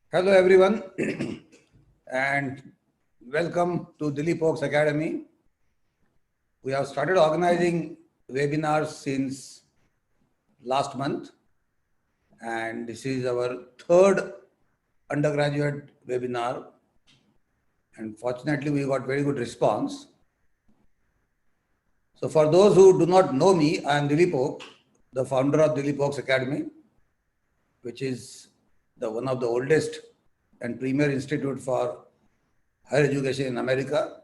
Hello everyone and welcome to Dilip Oak's Academy. We have started organizing webinars since last month and this is our third undergraduate webinar, and fortunately we got very good response. So for those who do not know me, I am Dilip Oak, the founder of Dilip Oak's Academy, which is one of the oldest and premier institute for higher education in America.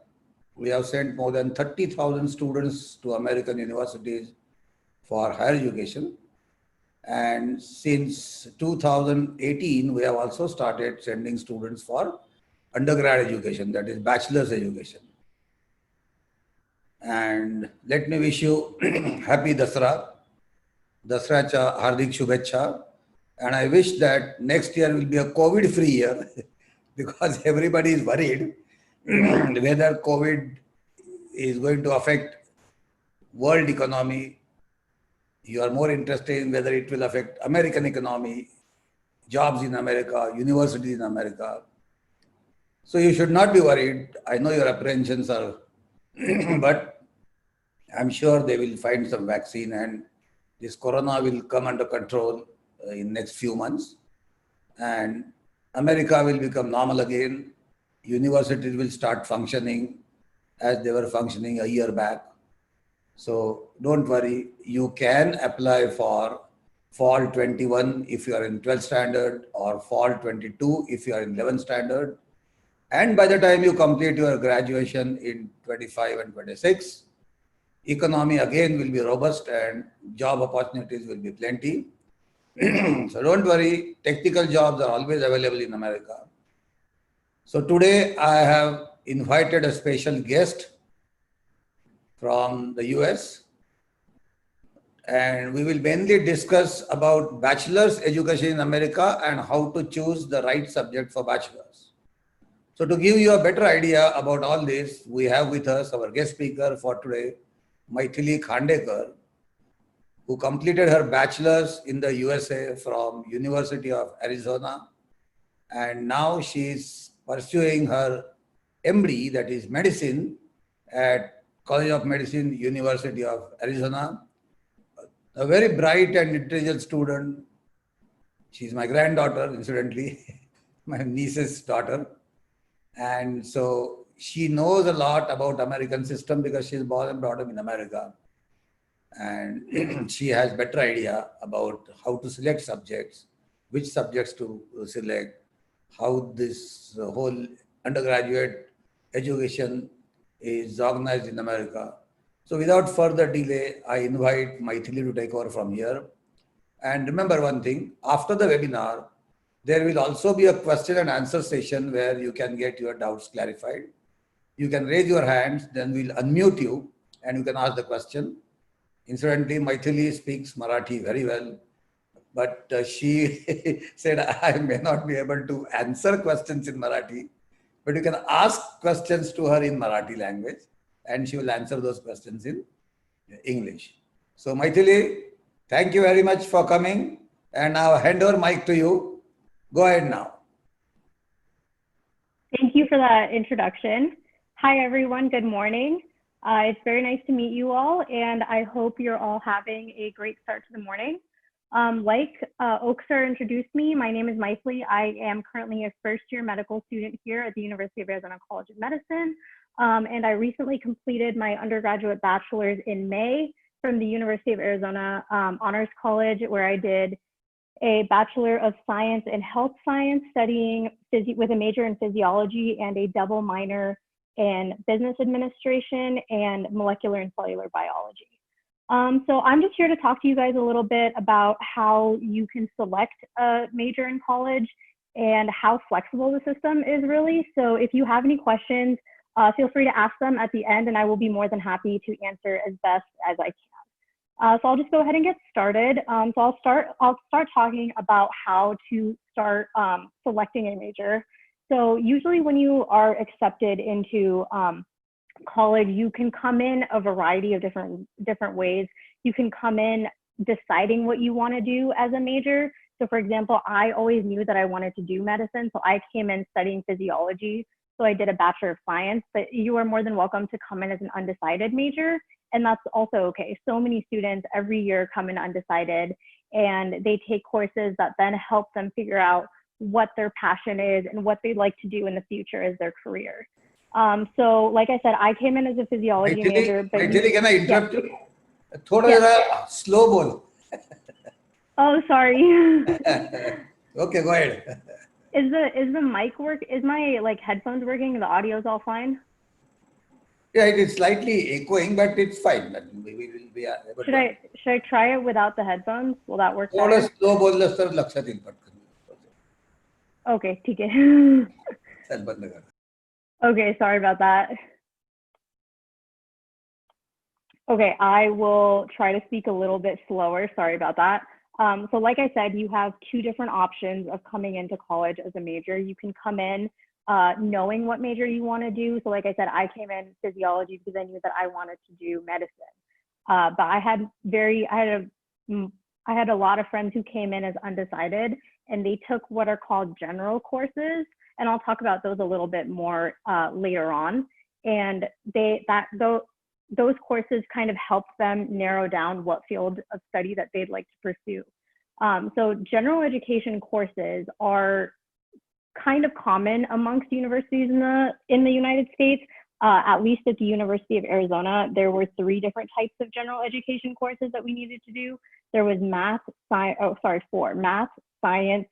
We have sent more than 30,000 students to American universities for higher education. And since 2018, we have also started sending students for undergrad education, that is bachelor's education. And let me wish you happy Dasra, Dasracha Hardik Shubhecha. And I wish that next year will be a COVID-free year because everybody is worried whether COVID is going to affect world economy. You are more interested in whether it will affect American economy, jobs in America, universities in America. So you should not be worried. I know your apprehensions are, but I'm sure they will find some vaccine and this corona will come under control in next few months. And America will become normal again. Universities will start functioning as they were functioning a year back. So don't worry, you can apply for fall 21 if you are in 12th standard or fall 22 if you are in 11th standard. And by the time you complete your graduation in 25 and 26, economy again will be robust and job opportunities will be plenty. So don't worry, technical jobs are always available in America. So today I have invited a special guest from the US, and we will mainly discuss about bachelor's education in America and how to choose the right subject for bachelor's. So to give you a better idea about all this, we have with us our guest speaker for today, Maithili Khandekar, who completed her bachelor's in the USA from University of Arizona, and now she is pursuing her MD, that is medicine, at College of Medicine, University of Arizona. A very bright and intelligent student. She's my granddaughter, incidentally, my niece's daughter. And so she knows a lot about American system because she's born and brought up in America. And she has better idea about how to select subjects, which subjects to select, how this whole undergraduate education is organized in America. So without further delay, I invite Maithili to take over from here. And remember one thing, after the webinar, there will also be a question and answer session where you can get your doubts clarified. You can raise your hands, then we'll unmute you and you can ask the question. Incidentally, Maithili speaks Marathi very well, but she said, I may not be able to answer questions in Marathi, but you can ask questions to her in Marathi language and she will answer those questions in English. So Maithili, thank you very much for coming, and I'll hand over mic to you. Go ahead now. Thank you for that introduction. Hi everyone, good morning. It's very nice to meet you all, and I hope you're all having a great start to the morning. Like Oak sir introduced me, my name is Maithili. I am currently a first-year medical student here at the University of Arizona College of Medicine, and I recently completed my undergraduate bachelor's in May from the University of Arizona Honors College, where I did a Bachelor of Science in Health Science, studying with a major in physiology and a double minor in business administration and molecular and cellular biology. So I'm just here to talk to you guys a little bit about how you can select a major in college and how flexible the system is really. So if you have any questions, feel free to ask them at the end and I will be more than happy to answer as best as I can. So I'll just go ahead and get started. So I'll start talking about how to start selecting a major. So usually when you are accepted into college, you can come in a variety of different ways. You can come in deciding what you want to do as a major. So for example, I always knew that I wanted to do medicine. So I came in studying physiology. So I did a Bachelor of Science, but you are more than welcome to come in as an undecided major. And that's also okay. So many students every year come in undecided, and they take courses that then help them figure out what their passion is and what they'd like to do in the future as their career. So like I said, I came in as a physiology major. But Maithili, can I interrupt you? Thoda Yes. jara slow bol. Oh, sorry. Okay, go ahead. Is the mic work? Is my like headphones working? The audio's all fine? Yeah, it is slightly echoing, but it's fine. We will be able Should to. I try it without the headphones? Will that work थोडं better? Slow बोललंस तर लक्षात येईल पटकन. Okay, ठीक है. चल बंद कर. Okay, sorry about that. Okay, I will try to speak a little bit slower. Sorry about that. So like I said, you have two different options of coming into college as a major. You can come in knowing what major you want to do. So like I said, I came in physiology because I knew that I wanted to do medicine. But I had a lot of friends who came in as undecided, and they took what are called general courses. And I'll talk about those a little bit more later on. And those courses kind of helped them narrow down what field of study that they'd like to pursue. So general education courses are kind of common amongst universities in the United States. At least at the University of Arizona, there were 3 different types of general education courses that we needed to do. There was four: math, science,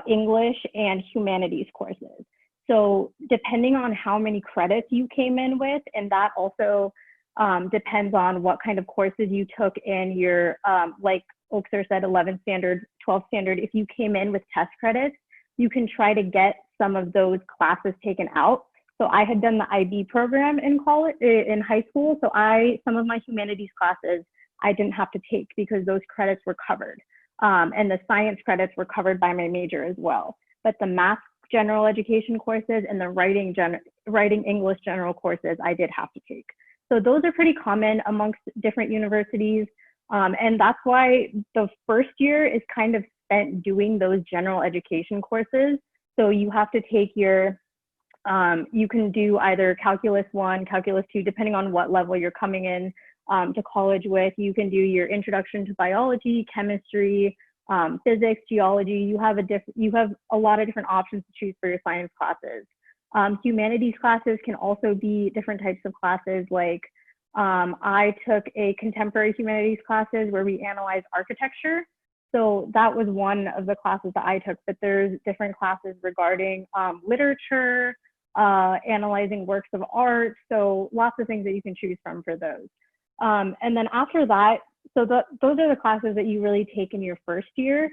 English, and humanities courses. So depending on how many credits you came in with, and that also depends on what kind of courses you took in your, like Oakser said, 11th standard, 12th standard. If you came in with test credits, you can try to get some of those classes taken out. So I had done the IB program in high school. So some of my humanities classes, I didn't have to take because those credits were covered. And the science credits were covered by my major as well. But the math general education courses and the writing English general courses, I did have to take. So those are pretty common amongst different universities. And that's why the first year is kind of spent doing those general education courses. So you have to take your, you can do either Calculus 1, Calculus 2, depending on what level you're coming in to college with. You can do your Introduction to Biology, Chemistry, Physics, Geology. You have a lot of different options to choose for your science classes. Humanities classes can also be different types of classes. Like I took a contemporary humanities classes where we analyze architecture. So that was one of the classes that I took, but there's different classes regarding literature, analyzing works of art. So lots of things that you can choose from for those. And then after that, so those are the classes that you really take in your first year.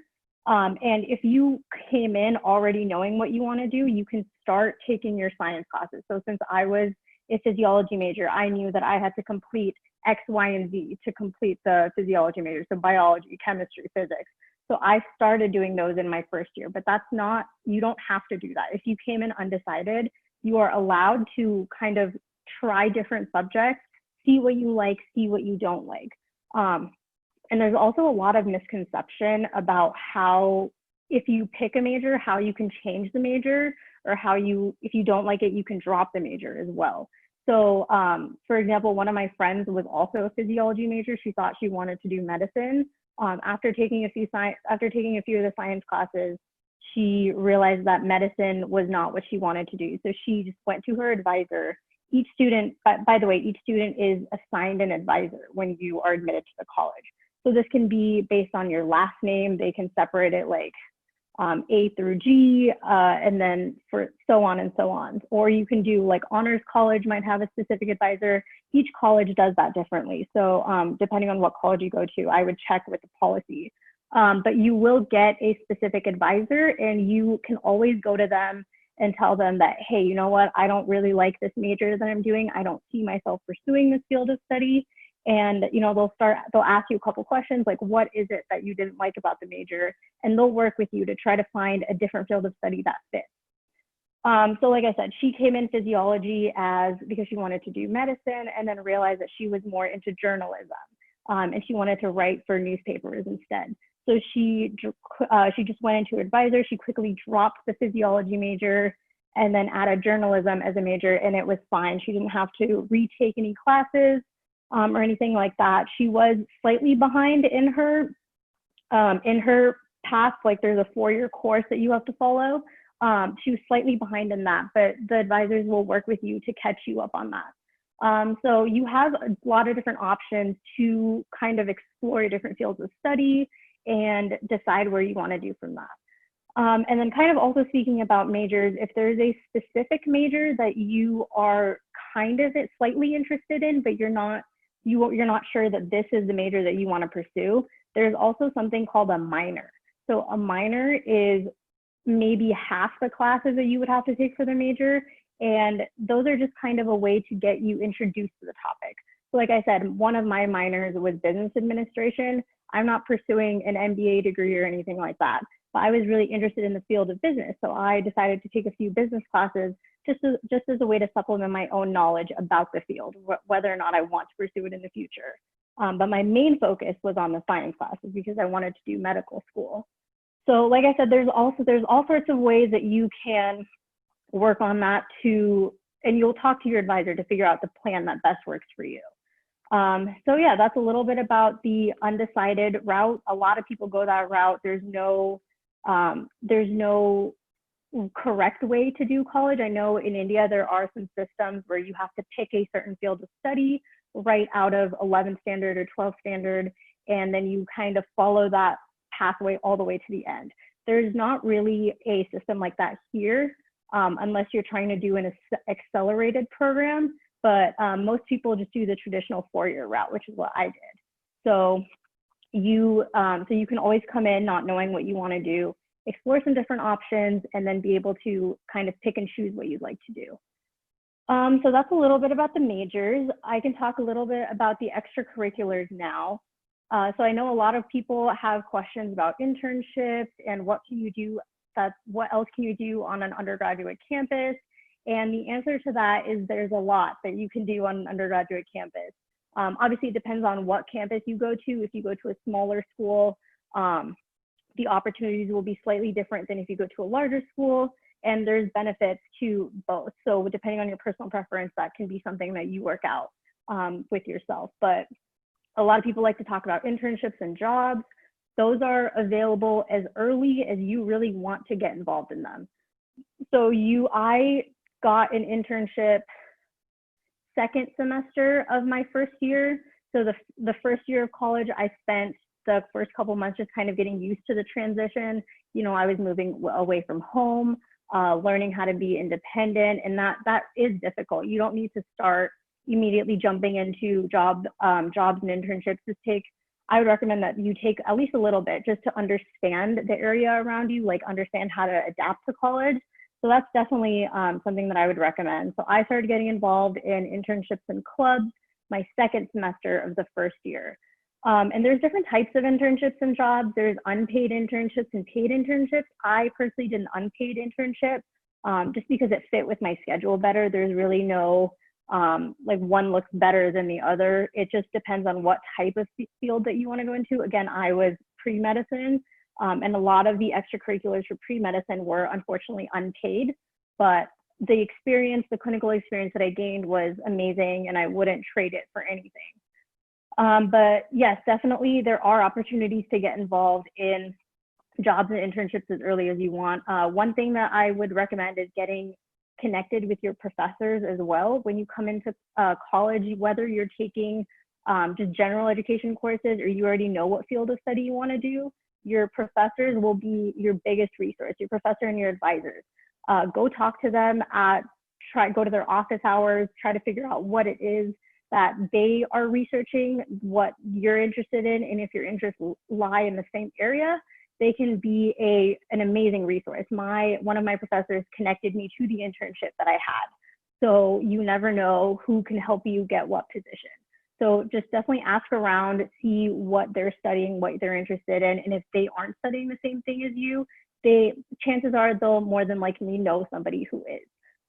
And if you came in already knowing what you want to do, you can start taking your science classes. So since I was a physiology major, I knew that I had to complete X, Y, and Z to complete the physiology major. So biology, chemistry, physics. So I started doing those in my first year, but you don't have to do that. If you came in undecided, you are allowed to kind of try different subjects, see what you like, see what you don't like. And there's also a lot of misconception about how, if you pick a major, how you can change the major, or if you don't like it, you can drop the major as well. So for example, one of my friends was also a physiology major. She thought she wanted to do medicine. After taking a few of the science classes, she realized that medicine was not what she wanted to do. So she just went to her advisor. Each student, by the way, each student is assigned an advisor when you are admitted to the college. So this can be based on your last name. They can separate it like A through G, and then for so on and so on. Or you can do like honors college might have a specific advisor. Each college does that differently. So depending on what college you go to, I would check with the policy. But you will get a specific advisor, and you can always go to them and tell them that, hey, you know what, I don't really like this major that I'm doing. I don't see myself pursuing this field of study. And they'll ask you a couple questions like, what is it that you didn't like about the major? And they'll work with you to try to find a different field of study that fits. So like I said, she came in physiology because she wanted to do medicine, and then realized that she was more into journalism, and she wanted to write for newspapers instead. So she just went into advisor. She quickly dropped the physiology major and then added journalism as a major, and it was fine. She didn't have to retake any classes or anything like that. She was slightly behind in her path. Like there's a 4-year course that you have to follow. She was slightly behind in that, but the advisors will work with you to catch you up on that. So you have a lot of different options to kind of explore different fields of study and decide where you want to do from that. And then kind of also speaking about majors, if there's a specific major that you are kind of slightly interested in, but you're not sure that this is the major that you want to pursue, there's also something called a minor. So a minor is maybe half the classes that you would have to take for the major. And those are just kind of a way to get you introduced to the topic. So like I said, one of my minors was business administration. I'm not pursuing an MBA degree or anything like that, but I was really interested in the field of business. So I decided to take a few business classes just as a way to supplement my own knowledge about the field, whether or not I want to pursue it in the future. But my main focus was on the science classes because I wanted to do medical school. So like I said, there's all sorts of ways that you can work on that and you'll talk to your advisor to figure out the plan that best works for you. So yeah, that's a little bit about the undecided route. A lot of people go that route. There's no correct way to do college. I know in India, there are some systems where you have to pick a certain field of study right out of 11th standard or 12th standard, and then you kind of follow that pathway all the way to the end. There's not really a system like that here, unless you're trying to do an accelerated program, but most people just do the traditional 4-year route, which is what I did. So you can always come in not knowing what you want to do, explore some different options, and then be able to kind of pick and choose what you'd like to do. So that's a little bit about the majors. I can talk a little bit about the extracurriculars now. So I know a lot of people have questions about internships and what else can you do on an undergraduate campus? And the answer to that is there's a lot that you can do on an undergraduate campus. Obviously, it depends on what campus you go to. If you go to a smaller school, the opportunities will be slightly different than if you go to a larger school, and there's benefits to both. So depending on your personal preference, that can be something that you work out with yourself. But a lot of people like to talk about internships and jobs. Those are available as early as you really want to get involved in them. So I got an internship second semester of my first year. So the first year of college, I spent the first couple months just kind of getting used to the transition. You know, I was moving away from home, learning how to be independent, and that is difficult. You don't need to start immediately jumping into jobs and internships. I would recommend that you take at least a little bit just to understand the area around you, like understand how to adapt to college. So that's definitely something that I would recommend. So I started getting involved in internships and clubs my second semester of the first year. And there's different types of internships and jobs. There's unpaid internships and paid internships. I personally did an unpaid internship just because it fit with my schedule better. There's really no, like one looks better than the other. It just depends on what type of field that you want to go into. Again, I was pre-medicine, and a lot of the extracurriculars for pre-medicine were unfortunately unpaid, but the clinical experience that I gained was amazing, and I wouldn't trade it for anything. But yes, definitely there are opportunities to get involved in jobs and internships as early as you want. One thing that I would recommend is getting connected with your professors as well. When you come into college, whether you're taking just general education courses or you already know what field of study you want to do, your professors will be your biggest resource, your professor and your advisors. Go talk to them, go to their office hours, try to figure out what it is that they are researching, what you're interested in, and if your interests lie in the same area, they can be an amazing resource. One of my professors connected me to the internship that I had. So you never know who can help you get what position. So just definitely ask around, see what they're studying, what they're interested in, and if they aren't studying the same thing as you, chances are they'll more than likely know somebody who is.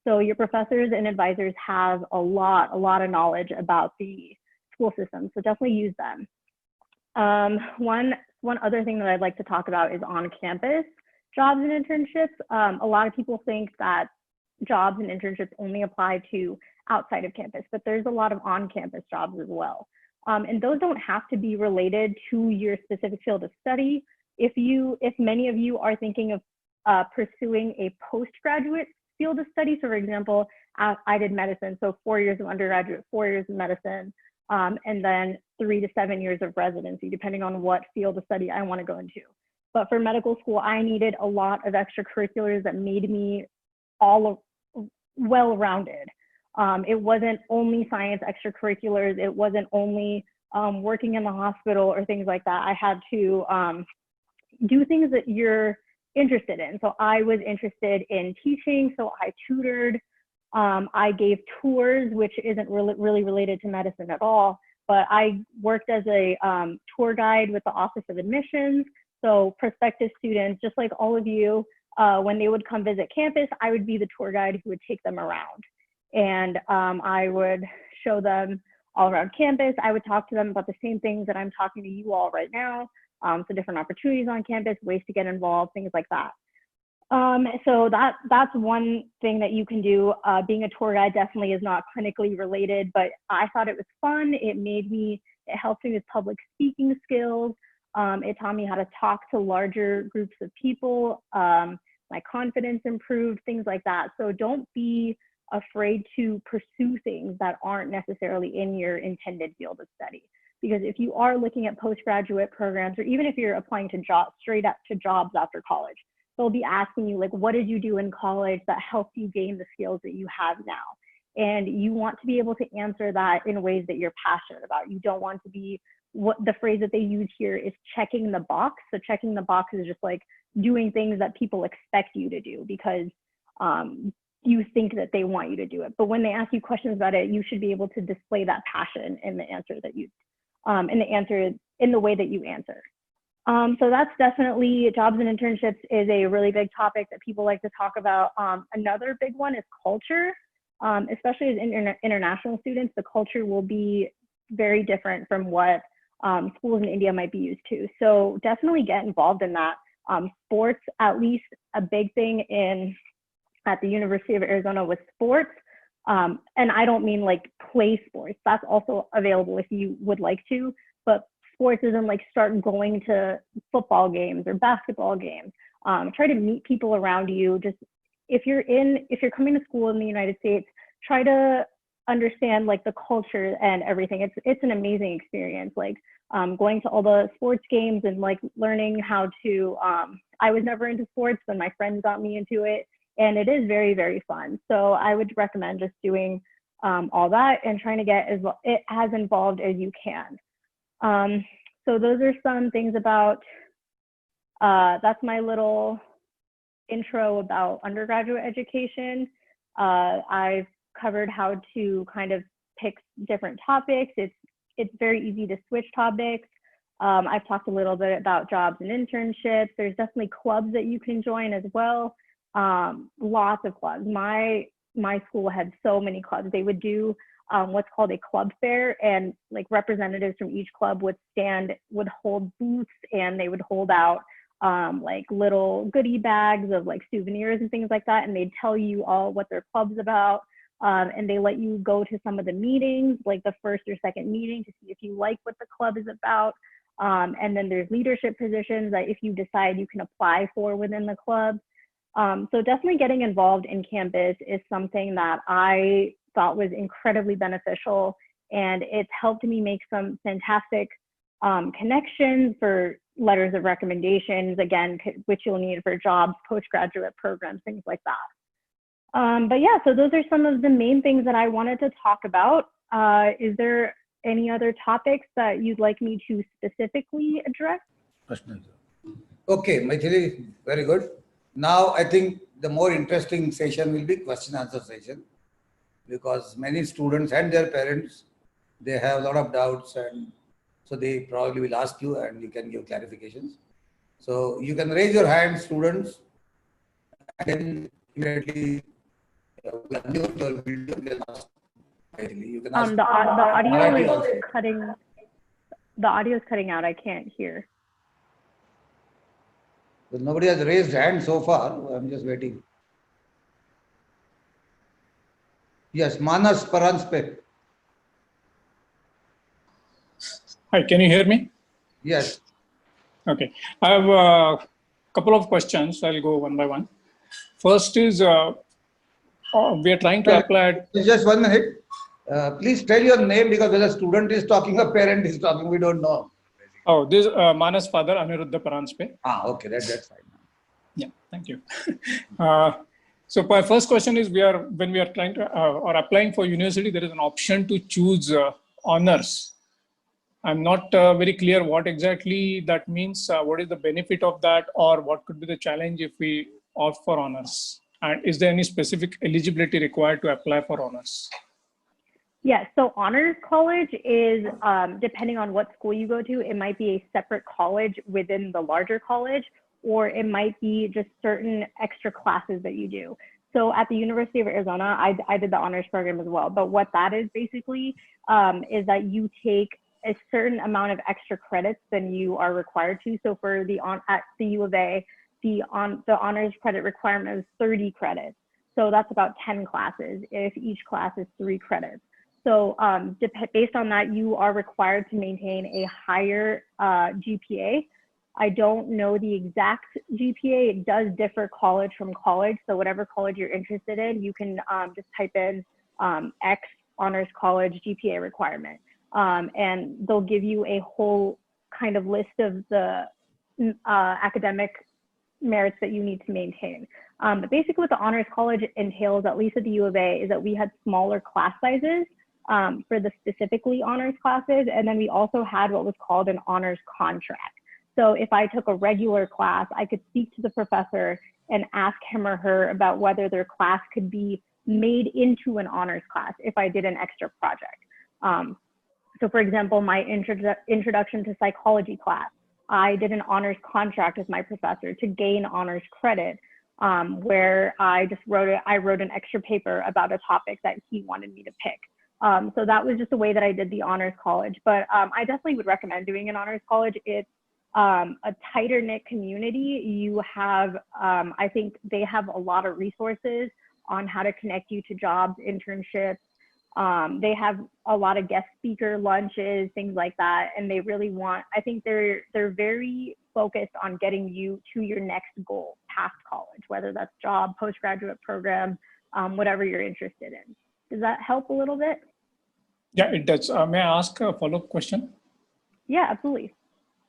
So your professors and advisors have a lot of knowledge about the school system, so definitely use them. One other thing that I'd like to talk about is on-campus jobs and internships. A lot of people think that jobs and internships only apply to outside of campus, but there's a lot of on-campus jobs as well. And those don't have to be related to your specific field of study. If many of you are thinking of pursuing a postgraduate field of study, so for example, I did medicine, so 4 years of undergraduate, 4 years of medicine, and then 3 to 7 years of residency, depending on what field of study I want to go into. But for medical school, I needed a lot of extracurriculars that made me well-rounded. It wasn't only science extracurriculars. It wasn't only working in the hospital or things like that. I had to do things that you're interested in. So I was interested in teaching, so I tutored. I gave tours, which isn't really related to medicine at all, but I worked as a tour guide with the Office of Admissions. So prospective students, just like all of you, when they would come visit campus, I would be the tour guide who would take them around. And I would show them all around campus. I would talk to them about the same things that I'm talking to you all right now. So different opportunities on campus, ways to get involved, things like that. So that's one thing that you can do. Being a tour guide definitely is not clinically related, but I thought it was fun. It helped me with public speaking skills. It taught me how to talk to larger groups of people. My confidence improved, things like that. So don't be afraid to pursue things that aren't necessarily in your intended field of study. Because if you are looking at postgraduate programs, or even if you're applying to jobs, straight up to jobs after college, they'll be asking you, like, what did you do in college that helped you gain the skills that you have now? And you want to be able to answer that in ways that you're passionate about. You don't want to be, what the phrase that they use here is checking the box. So checking the box is just like doing things that people expect you to do because you think that they want you to do it. But when they ask you questions about it, you should be able to display that passion in the answer that you, in the way that you answer. So that's definitely, jobs and internships is a really big topic that people like to talk about. Another big one is culture, especially as international students. The culture will be very different from what schools in India might be used to. So definitely get involved in that. Sports, at least a big thing at the University of Arizona with sports. And I don't mean like play sports. That's also available if you would like to, but sports isn't like start going to football games or basketball games. Try to meet people around you. Just if you're coming to school in the United States, try to understand like the culture and everything. It's an amazing experience. Like going to all the sports games and like learning how to, I was never into sports, but my friends got me into it. And it is very, very fun. So I would recommend just doing all that and trying to get as involved as you can. So those are some things about, that's my little intro about undergraduate education. I've covered how to kind of pick different topics. It's very easy to switch topics. I've talked a little bit about jobs and internships. There's definitely clubs that you can join as well. Lots of clubs. My school had so many clubs. They would do what's called a club fair, and like representatives from each club would hold booths, and they would hold out like little goodie bags of like souvenirs and things like that, and they'd tell you all what their club's about, and they let you go to some of the meetings, like the first or second meeting, to see if you like what the club is about. And then there's leadership positions that if you decide you can apply for within the club. So definitely getting involved in campus is something that I thought was incredibly beneficial, and it's helped me make some fantastic connections for letters of recommendations, again, which you'll need for jobs, postgraduate programs, things like that. But yeah, so those are some of the main things that I wanted to talk about. Is there any other topics that you'd like me to specifically address? Okay, Maithili, very good. Now, I think the more interesting session will be question answer session, because many students and their parents, they have a lot of doubts, and so they probably will ask you and you can give clarifications. So you can raise your hand, students, and then immediately unmute your video and ask. You can ask. The audio is cutting. The audio is cutting out. I can't hear. Well, nobody has raised hand so far. I'm just waiting. Yes, Manas Paranspe. Hi, can you hear me? Yes. Okay. I have a couple of questions. I'll go one by one. First is, we are trying to apply. Just 1 minute. Please tell your name because when a student is talking, a parent is talking, we don't know. Oh, this is Manas' father, Aniruddha Paranspe. Okay, that's fine. Yeah, thank you. So my first question is, when we are trying to or applying for university, there is an option to choose honors. I'm not very clear what exactly that means. What is the benefit of that, or what could be the challenge if we opt for honors? And is there any specific eligibility required to apply for honors? Yeah, so honors college is, depending on what school you go to, it might be a separate college within the larger college, or it might be just certain extra classes that you do. So at the University of Arizona, I did the honors program as well. But what that is basically is that you take a certain amount of extra credits than you are required to. So for at the U of A, the honors credit requirement is 30 credits. So that's about 10 classes if each class is 3 credits. So based on that, you are required to maintain a higher GPA. I don't know the exact GPA. It does differ college from college. So whatever college you're interested in, you can just type in X honors college GPA requirement. And they'll give you a whole kind of list of the academic merits that you need to maintain. But basically what the honors college entails, at least at the U of A, is that we had smaller class sizes for the specifically honors classes. And then we also had what was called an honors contract. So if I took a regular class, I could speak to the professor and ask him or her about whether their class could be made into an honors class if I did an extra project. So for example, my introduction to psychology class, I did an honors contract with my professor to gain honors credit, where I wrote an extra paper about a topic that he wanted me to pick. So that was just the way that I did the honors college. But I definitely would recommend doing an honors college. It's a tighter knit community. You have, I think they have a lot of resources on how to connect you to jobs, internships. They have a lot of guest speaker lunches, things like that. And they really I think they're very focused on getting you to your next goal past college, whether that's job, postgraduate program, whatever you're interested in. Does that help a little bit? Yeah, it does. May I ask a follow-up question? Yeah, absolutely.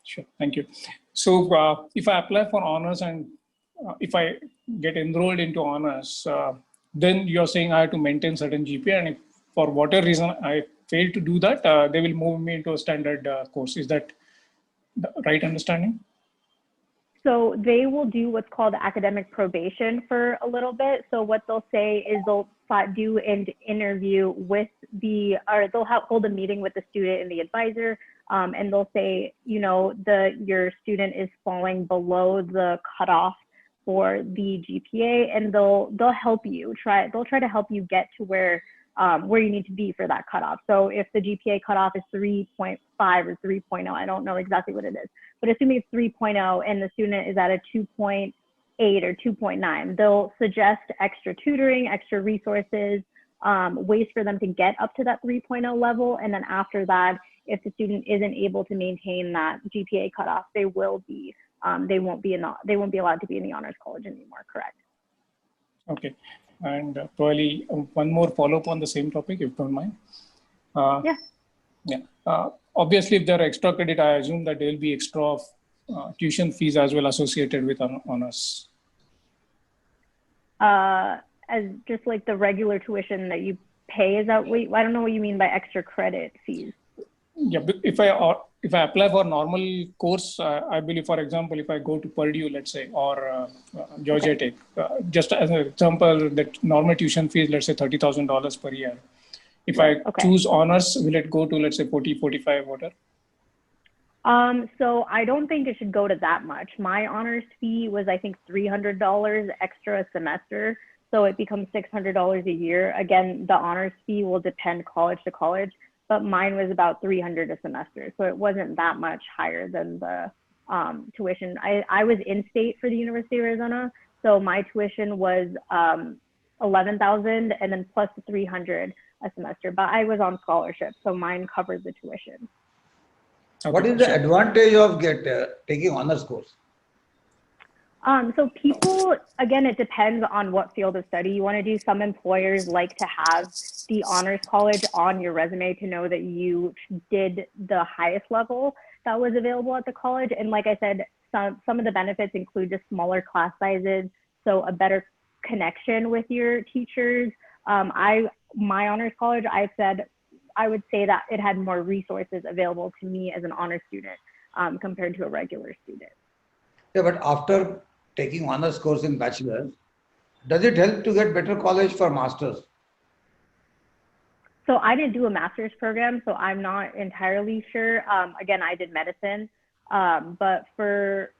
Sure, thank you. So if I apply for honors and if I get enrolled into honors, then you're saying I have to maintain certain GPA, and if for whatever reason I fail to do that, they will move me into a standard course. Is that the right understanding? So they will do what's called academic probation for a little bit. So what they'll say is they'll do an interview with or they'll hold a meeting with the student and the advisor, and they'll say, your student is falling below the cutoff for the GPA, and they'll help you they'll try to help you get to where you need to be for that cutoff. So if the GPA cutoff is 3.5 or 3.0, I don't know exactly what it is, but assuming it's 3.0 and the student is at a 2.8 or 2.9, they'll suggest extra tutoring, extra resources, ways for them to get up to that 3.0 level. And then after that, if the student isn't able to maintain that GPA cutoff, they won't be allowed to be in the honors college anymore, correct? Okay. And probably one more follow-up on the same topic, if you don't mind. Yeah. Obviously, if there are extra credit, I assume that there will be extra tuition fees as well associated with honors. As just like the regular tuition that you pay, is that I don't know what you mean by extra credit fees. Yeah, but if I apply for normal course, I believe, for example, if I go to Purdue, let's say, or Georgia Tech, just as an example, that normal tuition fee is, let's say, $30,000 per year. If I choose honors, will it go to, let's say, 40, 45, whatever? So I don't think it should go to that much. My honors fee was, I think, $300 extra a semester. So it becomes $600 a year. Again, the honors fee will depend college to college. but mine was about 300 a semester. So it wasn't that much higher than the tuition. I was in state for the University of Arizona. So my tuition was 11,000 and then plus 300 a semester, but I was on scholarship. So mine covered the tuition. Okay, What is the sure. advantage of taking honors course? So people, again, it depends on what field of study you want to do. Some employers like to have the honors college on your resume to know that you did the highest level that was available at the college. And like I said, some of the benefits include just smaller class sizes, so a better connection with your teachers. My honors college, I would say that it had more resources available to me as an honors student compared to a regular student. Yeah, but after taking honors course in bachelor's, does it help to get better college for masters? So I didn't do a master's program, so I'm not entirely sure. Again, I did medicine, but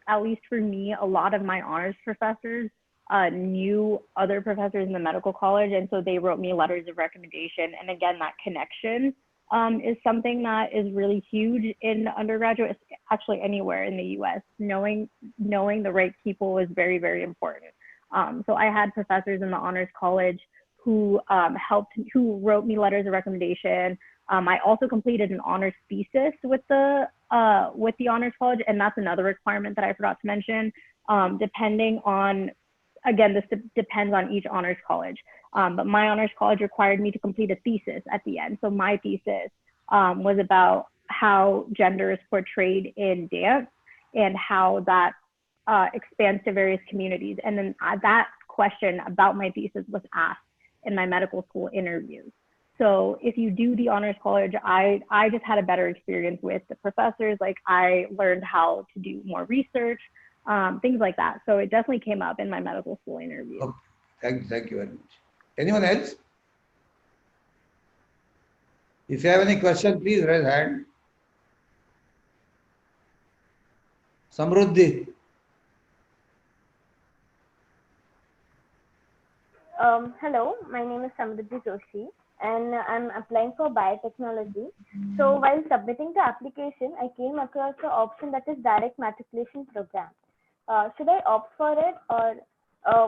at least for me, a lot of my honors professors knew other professors in the medical college, and so they wrote me letters of recommendation. And again, that connection is something that is really huge in undergraduate, actually anywhere in the U.S. Knowing the right people is very, very important. So I had professors in the honors college who wrote me letters of recommendation. I also completed an honors thesis with the honors college, and that's another requirement that I forgot to mention. Depending on, again, this depends on each honors college. But my honors college required me to complete a thesis at the end. So my thesis was about how gender is portrayed in dance and how that expands to various communities. And then that question about my thesis was asked in my medical school interviews. So if you do the honors college, I just had a better experience with the professors. Like I learned how to do more research, things like that. So it definitely came up in my medical school interview. Okay. Thank you very much. Anyone else? If you have any question, please raise hand. Samruddhi. Hello, my name is Samruddhi Joshi and I'm applying for biotechnology. So while submitting the application, I came across the option that is direct matriculation program. Should I opt for it, or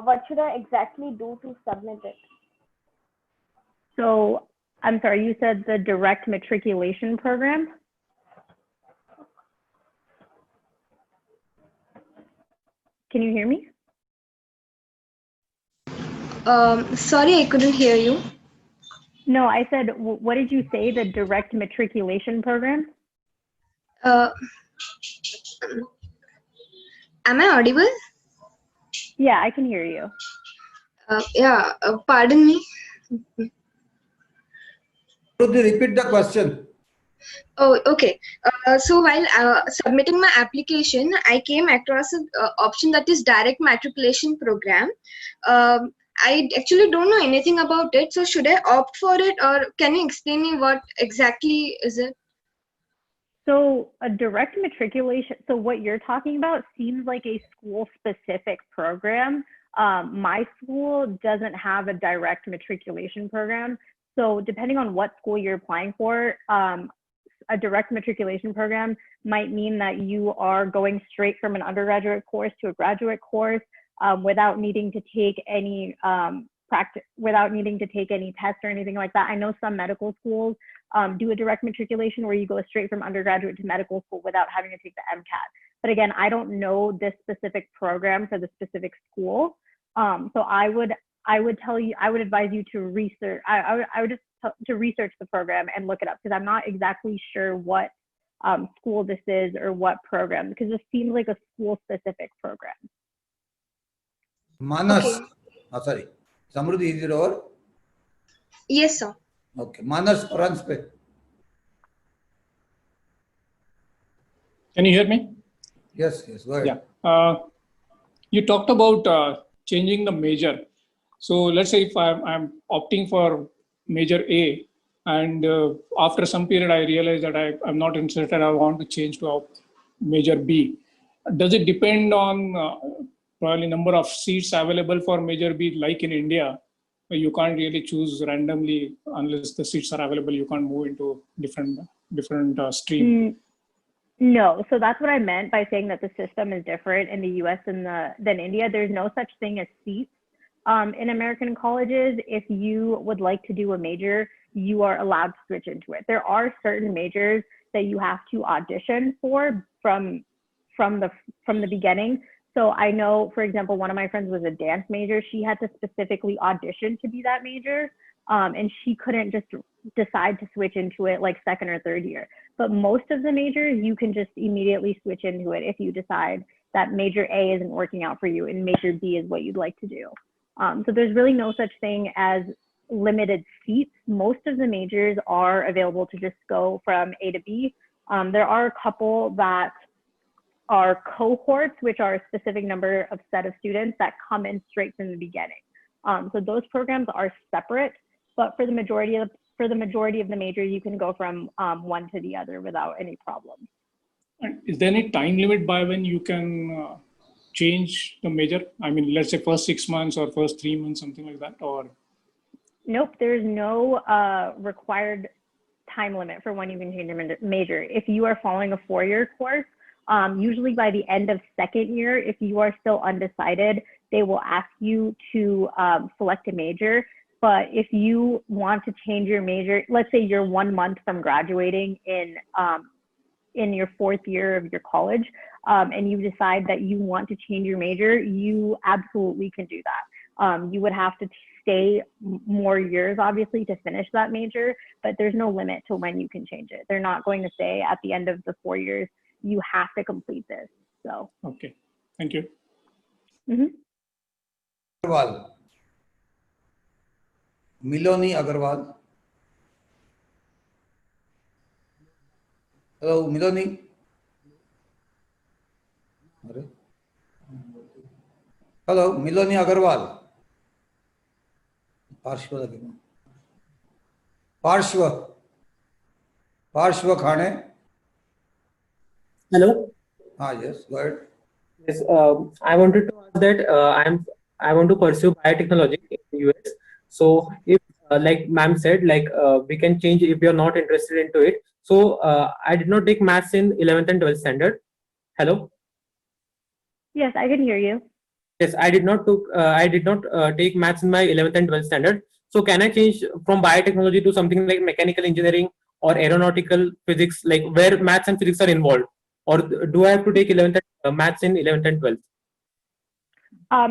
what should I exactly do to submit it? So I'm sorry, you said the direct matriculation program? Can you hear me? Sorry, I couldn't hear you. No, I said, what did you say, the direct matriculation program? Am I audible? Yeah, I can hear you. Pardon me. Samruddhi, repeat the question. Oh, okay. So while submitting my application, I came across an option that is direct matriculation program. I actually don't know anything about it. So should I opt for it, or can you explain me what exactly is it? So a direct matriculation, so what you're talking about seems like a school-specific program. My school doesn't have a direct matriculation program. So depending on what school you're applying for, a direct matriculation program might mean that you are going straight from an undergraduate course to a graduate course without needing to take any without needing to take any tests or anything like that. I know some medical schools do a direct matriculation where you go straight from undergraduate to medical school without having to take the MCAT. But again, I don't know this specific program for the specific school. So I would advise you to research. I would just to research the program and look it up, because I'm not exactly sure what school this is or what program, because this seems like a school-specific program. Manas. Okay. Oh, sorry. Samruddhi, is it over? Yes, sir. Okay. Manas, runs pe. Can you hear me? Yes, go ahead. Yeah. You talked about changing the major. So let's say if I'm opting for major A, and after some period I realize that I'm not interested, I want to change to major B. Does it depend on probably number of seats available for major B, like in India? you can't really choose randomly unless the seats are available. You can't move into different stream. No, so that's what I meant by saying that the system is different in the U.S. than India. There's no such thing as seats. In American colleges, if you would like to do a major, you are allowed to switch into it. There are certain majors that you have to audition for from the beginning. So I know, for example, one of my friends was a dance major. She had to specifically audition to be that major, and she couldn't just decide to switch into it like second or third year. But most of the majors, you can just immediately switch into it if you decide that major A isn't working out for you and major B is what you'd like to do. So there's really no such thing as limited seats. Most of the majors are available to just go from A to B. There are a couple that are cohorts, which are a specific number of set of students that come in straight from the beginning. So those programs are separate, but for the majority of the majors, you can go from one to the other without any problem. And is there any time limit by when you can change the major? I mean, let's say first 6 months or first 3 months, something like that, or? Nope, there's no required time limit for when you can change your major. If you are following a 4-year course, usually by the end of second year, if you are still undecided, they will ask you to select a major. But if you want to change your major, let's say you're 1 month from graduating in your 4th year of your college, and you decide that you want to change your major, you absolutely can do that. You would have to stay more years, obviously, to finish that major, but there's no limit to when you can change it. They're not going to say at the end of the 4 years, you have to complete this. So. Okay, thank you. Agarwal. Miloni Agarwal. Hello, Miloni. Hello, Miloni Agarwal. Parshva Khane. Hello. Yes, go ahead. Yes, I wanted to ask that I want to pursue biotechnology in the US. So if like ma'am said, we can change if you're not interested into it. So I did not take maths in 11th and 12th standard. Hello. Yes, I can hear you. Yes, I did not take maths in my 11th and 12th standard. So can I change from biotechnology to something like mechanical engineering or aeronautical physics, like where maths and physics are involved? Or do I have to take 11th maths in 11th and 12th?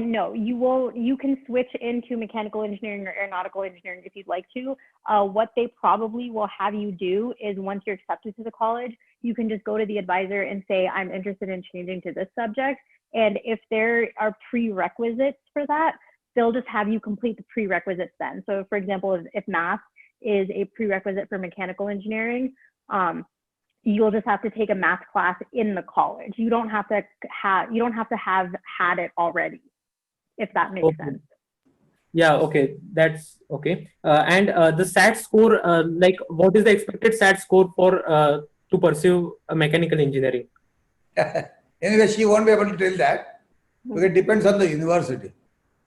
No, you can switch into mechanical engineering or aeronautical engineering if you'd like to. What they probably will have you do is once you're accepted to the college, you can just go to the advisor and say, I'm interested in changing to this subject. And if there are prerequisites for that, they'll just have you complete the prerequisites then. So for example, if math is a prerequisite for mechanical engineering, you'll just have to take a math class in the college. You don't have to have had it already, if that makes sense. Yeah, okay, that's okay. And the SAT score, like what is the expected SAT score for to pursue a mechanical engineering? Anyway, she won't be able to tell that because it depends on the university.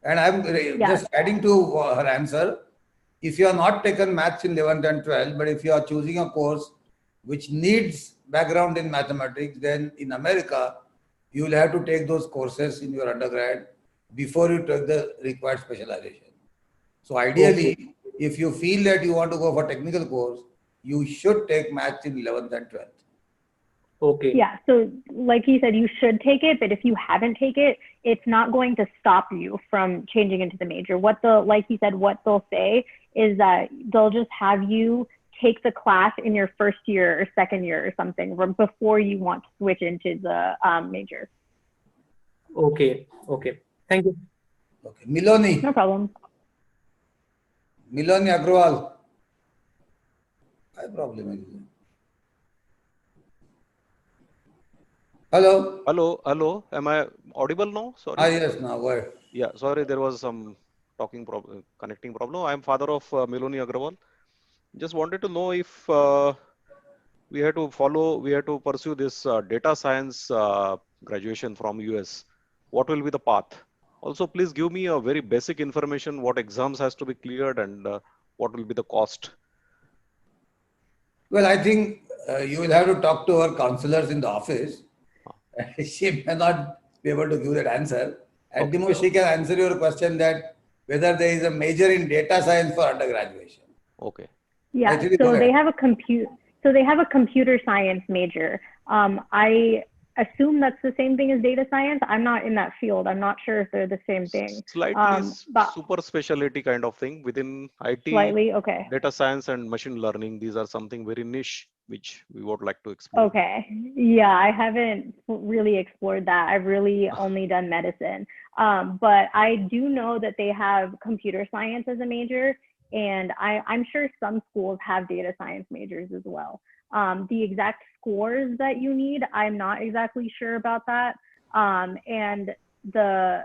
And I'm just adding to her answer. If you are not taken maths in 11th and 12th, but if you are choosing a course which needs background in mathematics, then in America, you will have to take those courses in your undergrad before you take the required specialization. So ideally, if you feel that you want to go for technical course, you should take maths in 11th and 12th. Okay. Yeah, so like he said, you should take it, but if you haven't taken it, it's not going to stop you from changing into the major. Like he said, what they'll say is that they'll just have you take the class in your first year or second year or something before you want to switch into the major. Okay. Thank you. Okay, Miloni. No problem. Miloni Agrawal. No problem. Hello. Hello. Am I audible now? Sorry. Yes, now where? Yeah, sorry, there was some connecting problem. I am father of Miloni Agrawal. Just wanted to know if we had to pursue this data science graduation from US. What will be the path? Also, please give me a very basic information, what exams has to be cleared and what will be the cost. Well, I think you will have to talk to our counselors in the office. She may not be able to give that answer. At the Okay. most, she can answer your question that whether there is a major in data science for undergraduation. Okay. Yeah, Maithili, go so they ahead. have a computer science major. I assume that's the same thing as data science. I'm not in that field. I'm not sure if they're the same thing. Slightly But super specialty kind of thing within IT, slightly, okay. data science and machine learning. These are something very niche which we would like to explore. Okay. Yeah, I haven't really explored that. I've really only done medicine. But I do know that they have computer science as a major, and I'm sure some schools have data science majors as well. The exact scores that you need, I'm not exactly sure about that. And the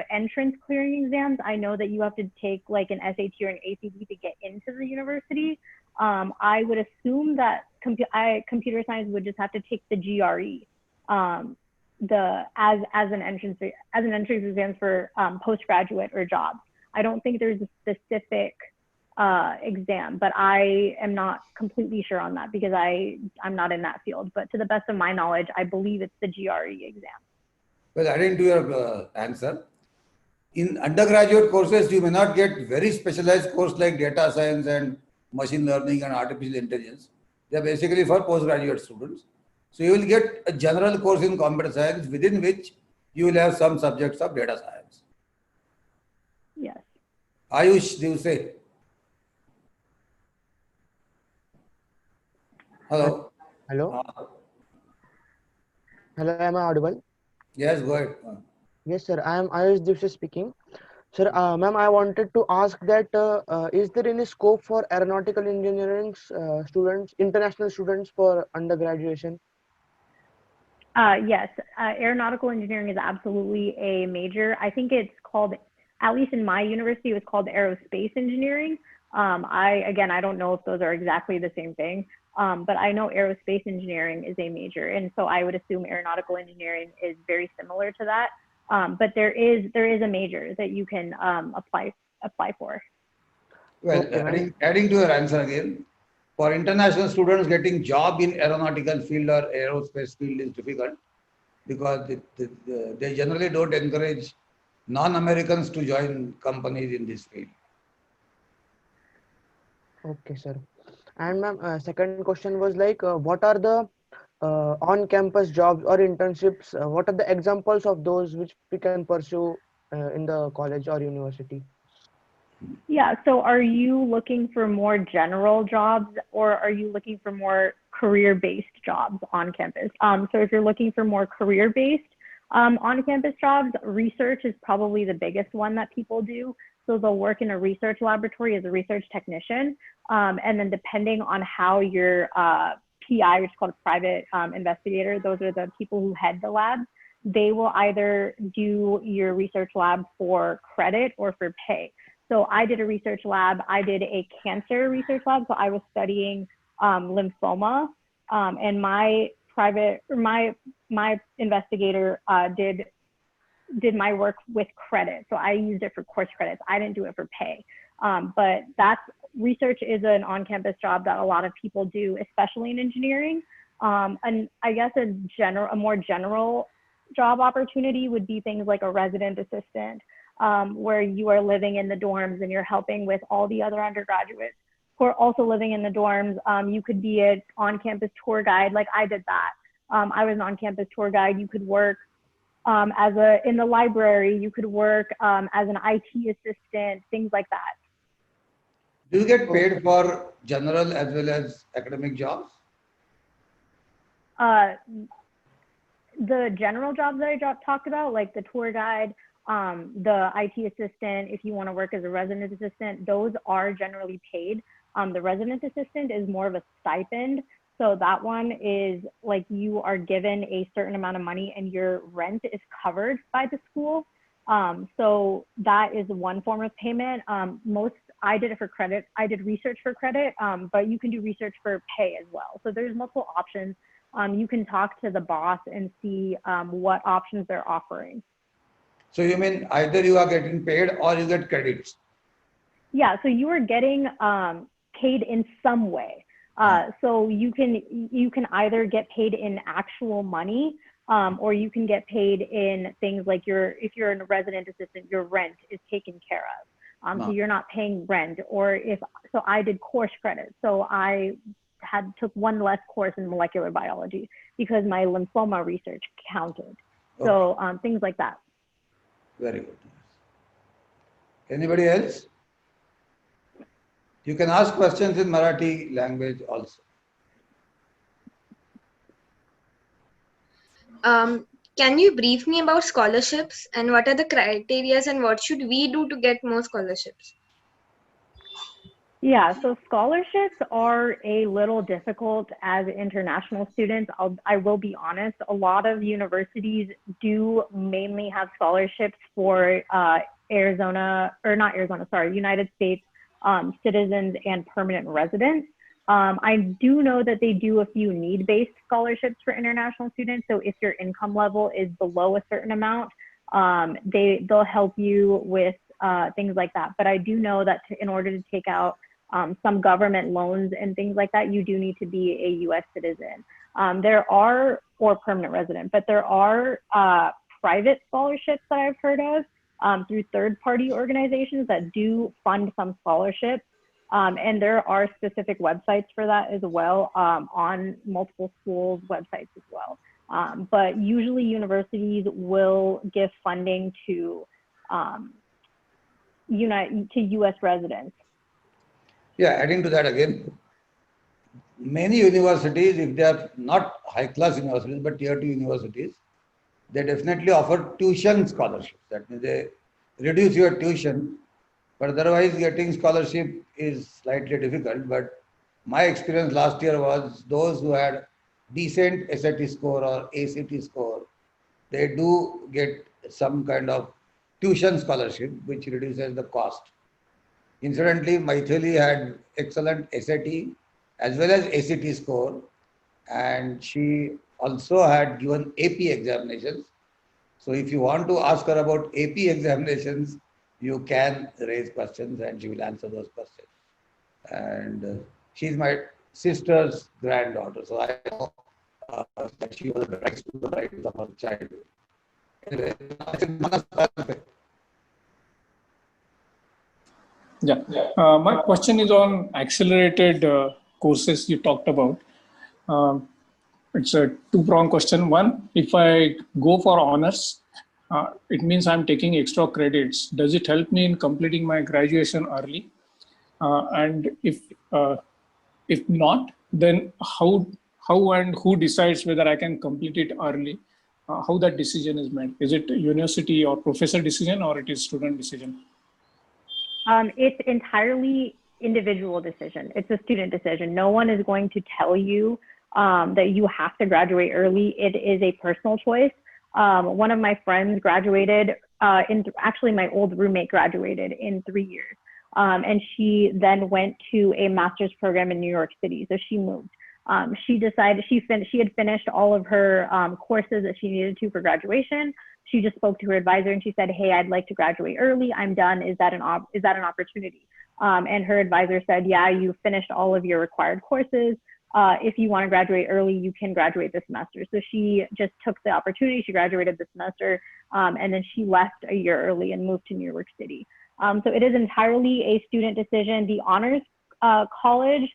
entrance clearing exams, I know that you have to take like an SAT or an ACT to get into the university. I would assume that computer science would just have to take the GRE, as an entrance exam for postgraduate or jobs. I don't think there's a specific exam, but I am not completely sure on that because I'm not in that field. But to the best of my knowledge, I believe it's the GRE exam. Well, adding to your answer, in undergraduate courses, you may not get very specialized course like data science and machine learning and artificial intelligence. They are basically for postgraduate students. So you will get a general course in computer science within which you will have some subjects of data science. Yes. Ayush, do you say? Hello? Hello? Hello, am I audible? Yes, go ahead. Yes, sir. I am Ayush Divsha speaking. Sir, ma'am, I wanted to ask that is there any scope for aeronautical engineering students, international students for undergraduation? Yes, aeronautical engineering is absolutely a major. I think it's called, at least in my university, it was called aerospace engineering. I don't know if those are exactly the same thing, but I know aerospace engineering is a major, and so I would assume aeronautical engineering is very similar to that. But there is a major that you can apply for. Well, Okay, adding to your answer again, for international students, getting job in aeronautical field or aerospace field is difficult because they generally don't encourage non-Americans to join companies in this field. okay, sir. And ma'am, second question was like, what are the on-campus jobs or internships? What are the examples of those which we can pursue in the college or university? Yeah, so are you looking for more general jobs or are you looking for more career-based jobs on campus? So if you're looking for more career-based on-campus jobs, research is probably the biggest one that people do. So they'll work in a research laboratory as a research technician. And then depending on how your PI, which is called private investigator, those are the people who head the lab, they will either do your research lab for credit or for pay. So I did a research lab. I did a cancer research lab. So I was studying lymphoma, and my investigator did my work with credit. So I used it for course credits. I didn't do it for pay. But research is an on-campus job that a lot of people do, especially in engineering. And I guess a more general job opportunity would be things like a resident assistant, where you are living in the dorms and you're helping with all the other undergraduates who are also living in the dorms. You could be an on-campus tour guide, like I did that. I was an on-campus tour guide. You could work in the library. You could work as an IT assistant, things like that. Do you get paid for general as well as academic jobs? The general jobs that I talked about, like the tour guide, the IT assistant, if you want to work as a resident assistant, those are generally paid. The resident assistant is more of a stipend. So that one is like you are given a certain amount of money and your rent is covered by the school. So that is one form of payment. I did it for credit. I did research for credit, but you can do research for pay as well. So there's multiple options. You can talk to the boss and see what options they're offering. So you mean either you are getting paid or you get credits? Yeah, so you are getting paid in some way. So you can either get paid in actual money, or you can get paid in things like if you're a resident assistant, your rent is taken care of. So you're not paying rent. Or so I did course credit. So I took one less course in molecular biology because my lymphoma research counted. Okay. So things like that. Very good. Anybody else? You can ask questions in Marathi language also. Can you brief me about scholarships and what are the criteria and what should we do to get more scholarships? Yeah, so scholarships are a little difficult as international students. I will be honest, a lot of universities do mainly have scholarships for United States citizens and permanent residents. I do know that they do a few need-based scholarships for international students. So if your income level is below a certain amount, they'll help you with things like that. But I do know that in order to take out some government loans and things like that, you do need to be a U.S. citizen. Or permanent resident, but there are private scholarships that I've heard of through third-party organizations that do fund some scholarships. And there are specific websites for that as well, on multiple schools' websites as well. But usually universities will give funding to U.S. residents. Yeah, adding to that again, many universities, if they are not high-class universities, but tier 2 universities, they definitely offer tuition scholarships. That means they reduce your tuition, but otherwise getting scholarship is slightly difficult. But my experience last year was those who had decent SAT score or ACT score, they do get some kind of tuition scholarship, which reduces the cost. Incidentally, Maithili had excellent SAT as well as ACT score, and she also had given AP examinations. So if you want to ask her about AP examinations, you can raise questions and she will answer those questions. And she's my sister's granddaughter, so I know that she was the right student right of her childhood. Anyway, Yeah. My question is on accelerated courses you talked about. It's a two-pronged question. One, if I go for honors, it means I'm taking extra credits. Does it help me in completing my graduation early? And if not, then how and who decides whether I can complete it early? How that decision is made? Is it university or professor decision, or it is student decision? It's entirely individual decision. It's a student decision. No one is going to tell you that you have to graduate early. It is a personal choice. One of my friends graduated, actually my old roommate graduated in 3 years. And she then went to a master's program in New York City. So she moved. She decided she had finished all of her courses that she needed to for graduation. She just spoke to her advisor and she said, "Hey, I'd like to graduate early. I'm done. Is that an opportunity?" And her advisor said, "Yeah, you finished all of your required courses. If you want to graduate early, you can graduate this semester." So she just took the opportunity. She graduated this semester, and then she left a year early and moved to New York City. So it is entirely a student decision. The honors college,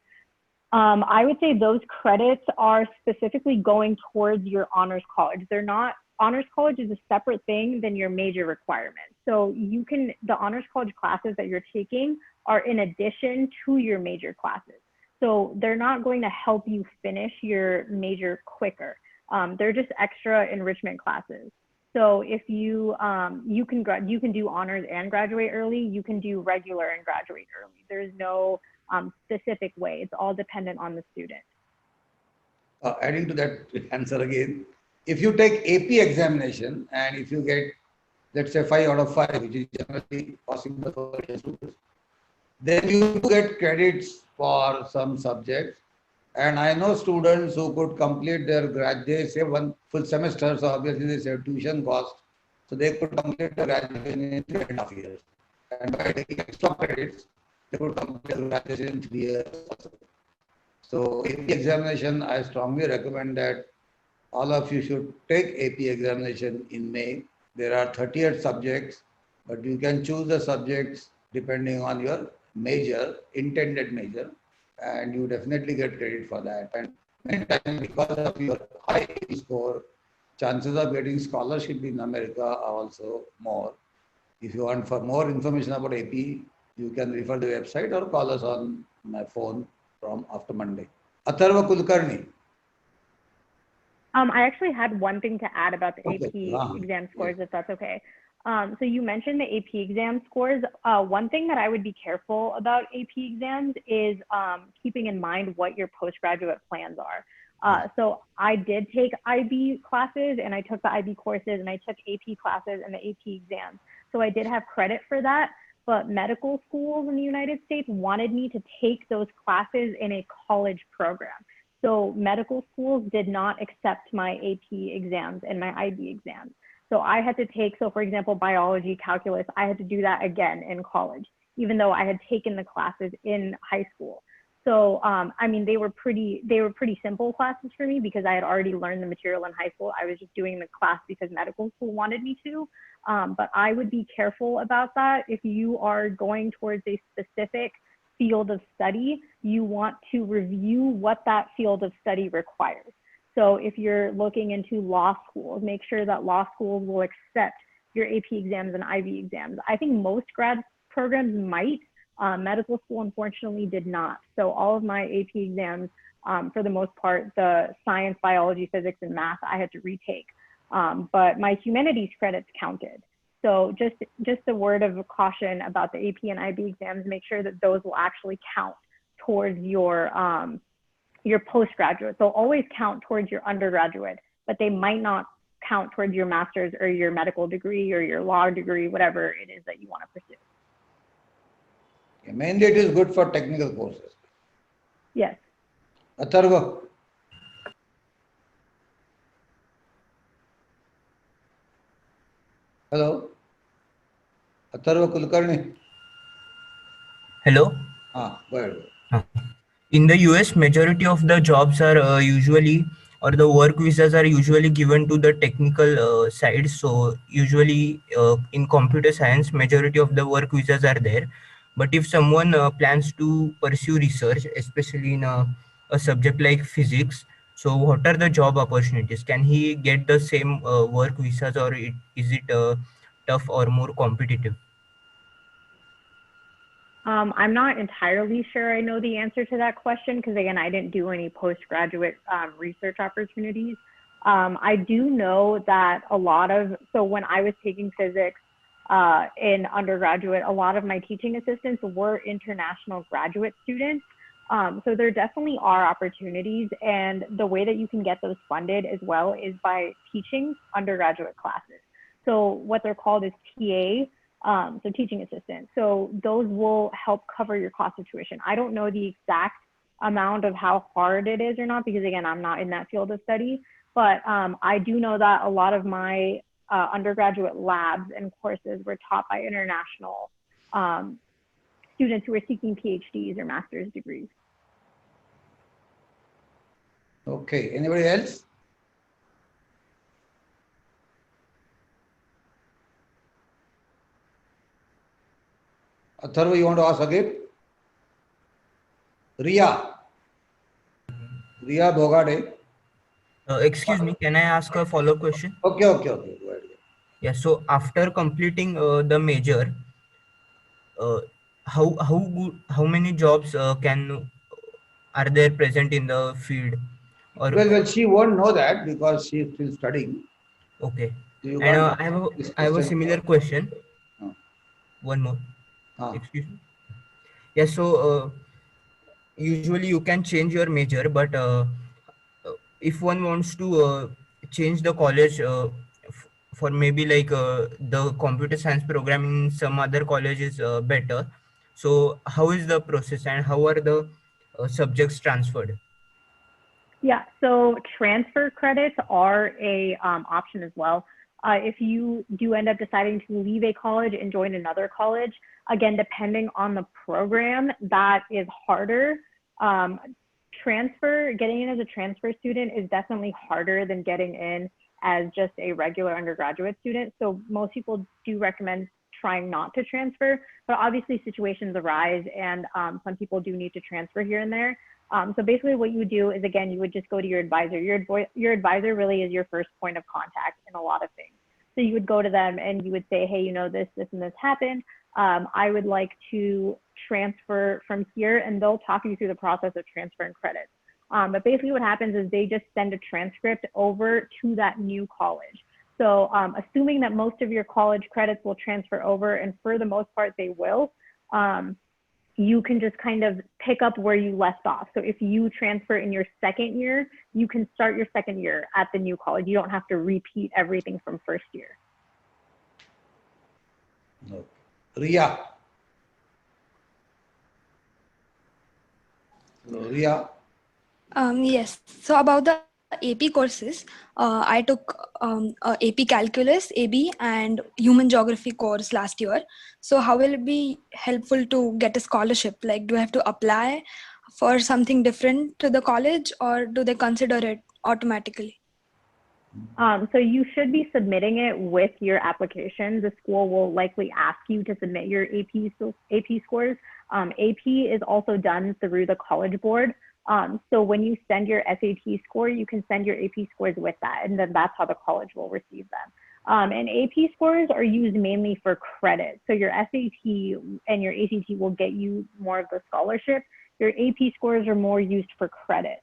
I would say those credits are specifically going towards your honors college. They're not, honors college is a separate thing than your major requirements. So the honors college classes that you're taking are in addition to your major classes. So they're not going to help you finish your major quicker. They're just extra enrichment classes. So if you can do honors and graduate early, you can do regular and graduate early. There's no specific way. It's all dependent on the student. Adding to that answer again, if you take AP examination and if you get, let's say 5 out of 5, which is generally possible for students, then you get credits for some subjects. And I know students who could complete their they say one full semester, so obviously they save tuition cost. So they could complete the graduation in 3.5 years. And by taking extra credits, they could complete the graduation in 3 years also. So AP examination, I strongly recommend that all of you should take AP examination in May. There are 38 subjects, but you can choose the subjects depending on your major, intended major, and you definitely get credit for that. And many times, because of your high AP score, chances of getting scholarship in America are also more. If you want for more information about AP, you can refer the website or call us on my phone from after Monday. Atharva Kulkarni. I actually had one thing to add about the Okay. AP exam scores, if that's okay. So you mentioned the AP exam scores. One thing that I would be careful about AP exams is keeping in mind what your postgraduate plans are. So I did take IB classes and I took the IB courses and I took AP classes and the AP exams. So I did have credit for that, but medical schools in the United States wanted me to take those classes in a college program. So medical schools did not accept my AP exams and my IB exams. So I had to take, so for example, biology, calculus, I had to do that again in college, even though I had taken the classes in high school. So, I mean, they were pretty simple classes for me because I had already learned the material in high school. I was just doing the class because medical school wanted me to. But I would be careful about that. If you are going towards a specific field of study, you want to review what that field of study requires. So if you're looking into law schools, make sure that law schools will accept your AP exams and IB exams. I think most grad programs might. Medical school, unfortunately, did not. So all of my AP exams, for the most part, the science, biology, physics, and math, I had to retake. But my humanities credits counted. So just a word of caution about the AP and IB exams, make sure that those will actually count towards your postgraduate. They'll always count towards your undergraduate, but they might not count towards your master's or your medical degree or your law degree, whatever it is that you want to pursue. Yeah, mainly it is good for technical courses. Yes. Atharva. Hello. Atharva Kulkarni. Hello. Go ahead. In the US, majority of the jobs are usually, or the work visas are usually given to the technical side. So usually in computer science, majority of the work visas are there. But if someone plans to pursue research, especially in a subject like physics, so what are the job opportunities? Can he get the same work visas, or is it tough or more competitive? I'm not entirely sure I know the answer to that question because, again, I didn't do any postgraduate research opportunities. I do know that so when I was taking physics in undergraduate, a lot of my teaching assistants were international graduate students. So there definitely are opportunities, and the way that you can get those funded as well is by teaching undergraduate classes. So what they're called is TA. So teaching assistant. So those will help cover your cost of tuition. I don't know the exact amount of how hard it is or not, because again, I'm not in that field of study, but I do know that a lot of my undergraduate labs and courses were taught by international students who are seeking PhDs or master's degrees. Okay, anybody else? Atharva, you want to ask again? Riya Bogade. Excuse me, can I ask a follow-up question? Okay. Go ahead. Yeah, so after completing the major, how many jobs are there present in the field? Or Well, she won't know that because she is still studying. okay. So you And can't I have a similar question. One more. Ah. Excuse me. Yeah, so usually you can change your major, but if one wants to change the college for maybe like the computer science program in some other college is better, so how is the process and how are the subjects transferred? Yeah, so transfer credits are a option as well. If you do end up deciding to leave a college and join another college, again, depending on the program, that is harder. Getting in as a transfer student is definitely harder than getting in as just a regular undergraduate student. So most people do recommend trying not to transfer, but obviously situations arise and some people do need to transfer here and there. So basically what you would do is, again, you would just go to your advisor. Your advisor really is your first point of contact in a lot of things. So you would go to them and you would say, hey, this, and this happened. I would like to transfer from here, and they'll talk you through the process of transferring credits. But basically what happens is they just send a transcript over to that new college. So assuming that most of your college credits will transfer over, and for the most part they will, you can just kind of pick up where you left off. So if you transfer in your second year, you can start your second year at the new college. You don't have to repeat everything from first year. No. Ria. Ria. Yes. So about the AP courses, I took AP Calculus, AB, and Human Geography course last year. So how will it be helpful to get a scholarship? Like, do I have to apply for something different to the college, or do they consider it automatically? So you should be submitting it with your application. The school will likely ask you to submit your AP scores. AP is also done through the College Board. So when you send your SAT score, you can send your AP scores with that, and then that's how the college will receive them. And AP scores are used mainly for credit. So your SAT and your ACT will get you more of the scholarship. Your AP scores are more used for credit.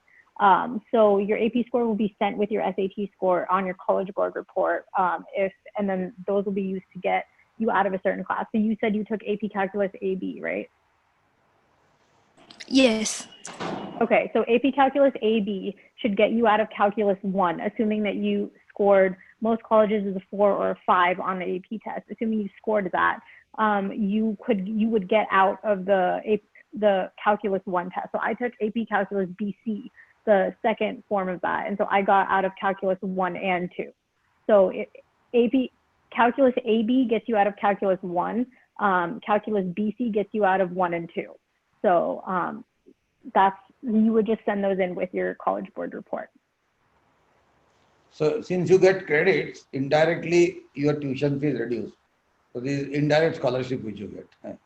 So your AP score will be sent with your SAT score on your College Board report, and then those will be used to get you out of a certain class. So you said you took AP Calculus AB, right? Yes. Okay, so AP Calculus AB should get you out of Calculus 1, assuming that you scored, most colleges is a 4 or a 5 on the AP test. Assuming you scored that, you would get out of the Calculus 1 test. So I took AP Calculus BC, the second form of that, and so I got out of Calculus 1 and 2. So AP Calculus AB gets you out of Calculus 1, Calculus BC gets you out of 1 and 2. So you would just send those in with your College Board report. So since you get credits, indirectly your tuition fee is reduced. So this is indirect scholarship which you get.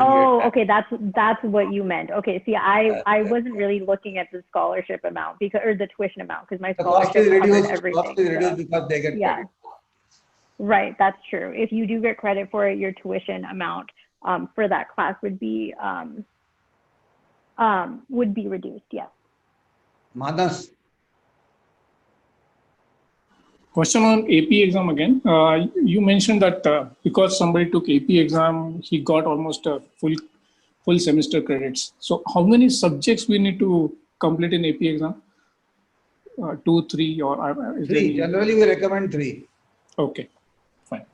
Oh, okay, that's what you meant. Okay, see, I wasn't really looking at the scholarship amount or the tuition amount, because my scholarship covered everything. Cost is reduced because they get credit. Right, that's true. If you do get credit for it, your tuition amount for that class would be reduced. Yes. Manas. Question on AP exam again. You mentioned that because somebody took AP exam, he got almost a full semester credits. So how many subjects we need to complete in AP exam? 2, 3, or is 3. Generally, we recommend 3. Okay, fine.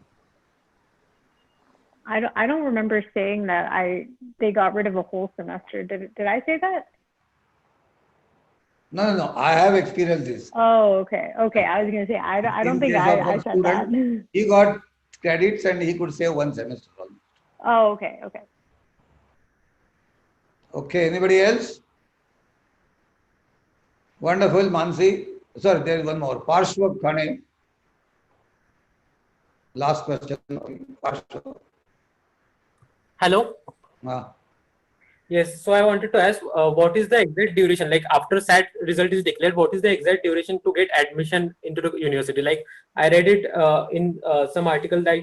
I don't remember saying that they got rid of a whole semester. Did I say that? No. I have experienced this. Oh, okay. I was gonna say I don't think I said that. He got credits and he could save 1 semester almost. Oh, okay. Okay, anybody else? Wonderful, Mansi. Sorry, there is one more. Parshva Khane. Last question. Parshva. Hello. Yes, so I wanted to ask, what is the exact duration? Like after SAT result is declared, what is the exact duration to get admission into the university? Like I read it in some article that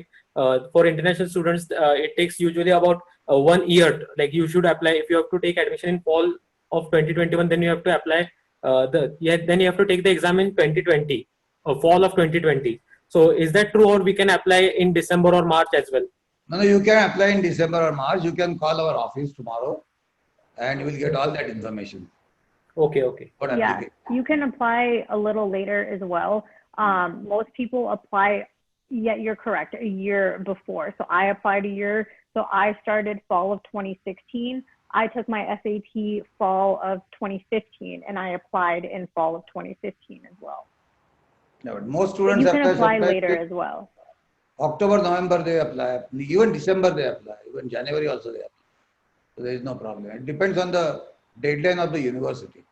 for international students, it takes usually about 1 year. Like you should apply if you have to take admission in fall of 2021, then you have to apply then you have to take the exam in 2020 or fall of 2020. So is that true, or we can apply in December or March as well? No, you can apply in December or March. You can call our office tomorrow and you will get all that information. Okay. Yeah, you can apply a little later as well. Most people apply, you're correct, a year before. So I applied a year. So I started fall of 2016. I took my SAT fall of 2015 and I applied in fall of 2015 as well. Yeah, but most But students you can apply apply later till as well. October, November they apply. Even December they apply. Even January also they apply. So there is no problem. It depends on the deadline of the university.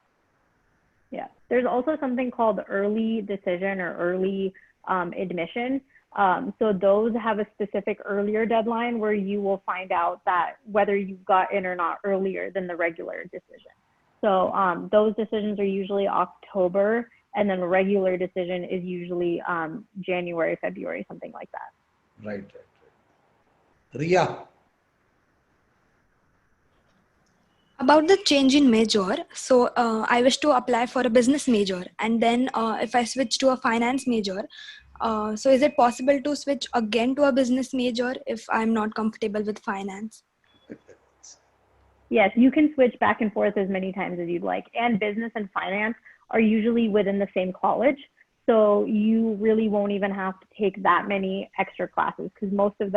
Yeah. There's also something called early decision or early admission. So those have a specific earlier deadline where you will find out that whether you got in or not earlier than the regular decision. So those decisions are usually October, and then the regular decision is usually January, February, something like that. Right. Ria. About the change in major, so I wish to apply for a business major, and then if I switch to a finance major, so is it possible to switch again to a business major if I'm not comfortable with finance? Yes, you can switch back and forth as many times as you'd like. And business and finance are usually within the same college. So you really won't even have to take that many extra classes because most of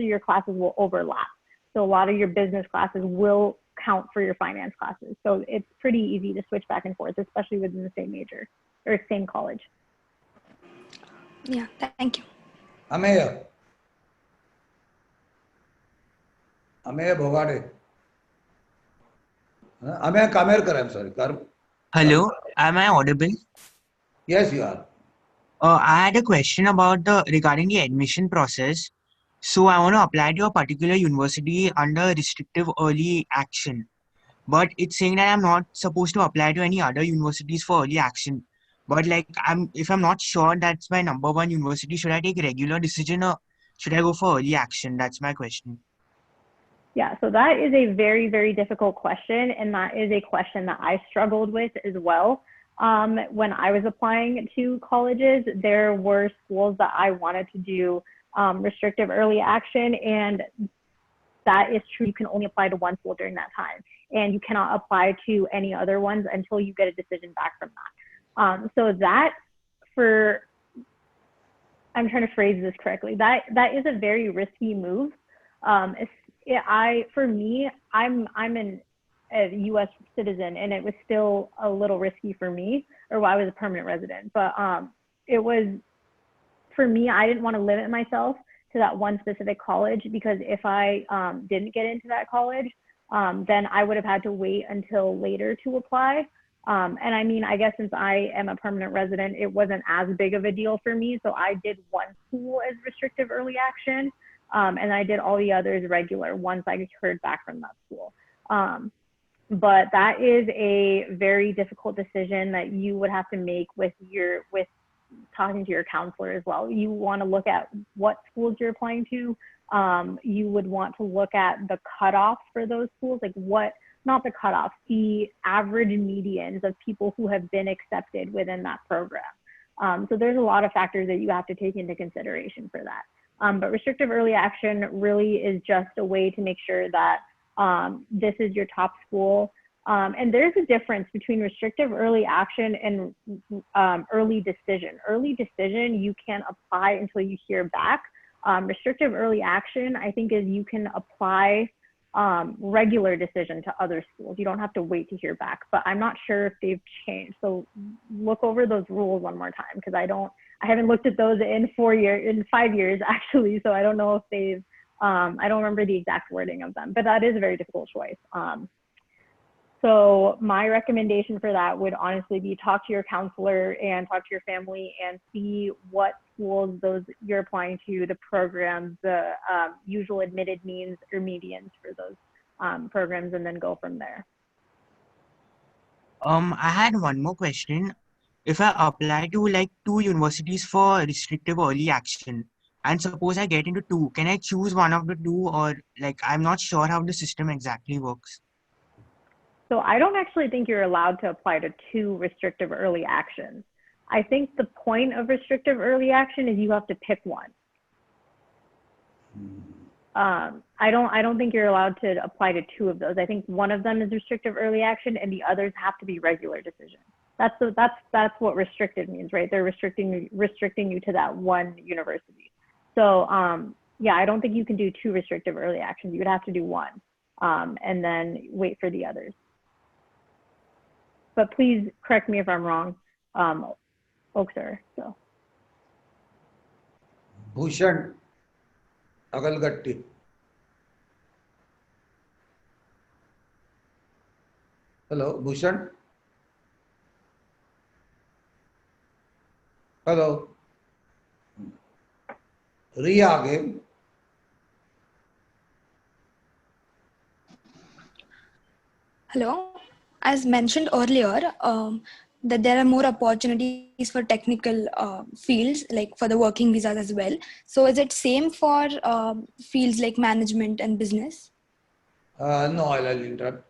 your classes will overlap. So a lot of your business classes will count for your finance classes. So it's pretty easy to switch back and forth, especially within the same major or same college. Yeah, thank you. Ameya. Ameya Bhogade. Ameya Kamerkar, I'm sorry. Hello, am I audible? Yes, you are. I had a question about the regarding the admission process. So I want to apply to a particular university under restrictive early action, but it's saying that I'm not supposed to apply to any other universities for early action. But like if I'm not sure that's my number one university, should I take regular decision or should I go for early action? That's my question. Yeah, so that is a very, very difficult question. And that is a question that I struggled with as well. When I was applying to colleges, there were schools that I wanted to do restrictive early action. And that is true. You can only apply to one school during that time. And you cannot apply to any other ones until you get a decision back from that. So that I'm trying to phrase this correctly. That is a very risky move. For me, I'm a U.S. citizen, and it was still a little risky for me, or I was a permanent resident. But it was, for me, I didn't want to limit myself to that one specific college because if I didn't get into that college, then I would have had to wait until later to apply. And I mean, I guess since I am a permanent resident, it wasn't as big of a deal for me. So I did one school as restrictive early action. And I did all the others regular once I heard back from that school. But that is a very difficult decision that you would have to make with talking to your counselor as well. You want to look at what schools you're applying to. You would want to look at the cutoffs for those schools, not the cutoffs, the average medians of people who have been accepted within that program. So there's a lot of factors that you have to take into consideration for that. But restrictive early action really is just a way to make sure that this is your top school. And there's a difference between restrictive early action and early decision. Early decision, you can apply until you hear back. Restrictive early action, I think, is you can apply regular decision to other schools. You don't have to wait to hear back, but I'm not sure if they've changed. So look over those rules one more time because I haven't looked at those in 5 years actually. So I don't know if they've, I don't remember the exact wording of them, but that is a very difficult choice. So my recommendation for that would honestly be talk to your counselor and talk to your family and see what schools you're applying to, the programs, the usual admitted means or medians for those programs, and then go from there. I had one more question. If I apply to like 2 universities for restrictive early action, and suppose I get into 2, can I choose one of the 2, or like I'm not sure how the system exactly works? So I don't actually think you're allowed to apply to 2 restrictive early actions. I think the point of restrictive early action is you have to pick one. I don't think you're allowed to apply to 2 of those. I think one of them is restrictive early action and the others have to be regular decision. That's what restricted means, right? They're restricting you to that one university. So yeah, I don't think you can do 2 restrictive early actions. You would have to do 1 and then wait for the others. But please correct me if I'm wrong, Oak sir. So. Bhushan Agalgatti. Hello, Bhushan. Hello. Riya again. Hello. As mentioned earlier, that there are more opportunities for technical fields, like for the working visas as well. So is it same for fields like management and business? No, I'll interrupt.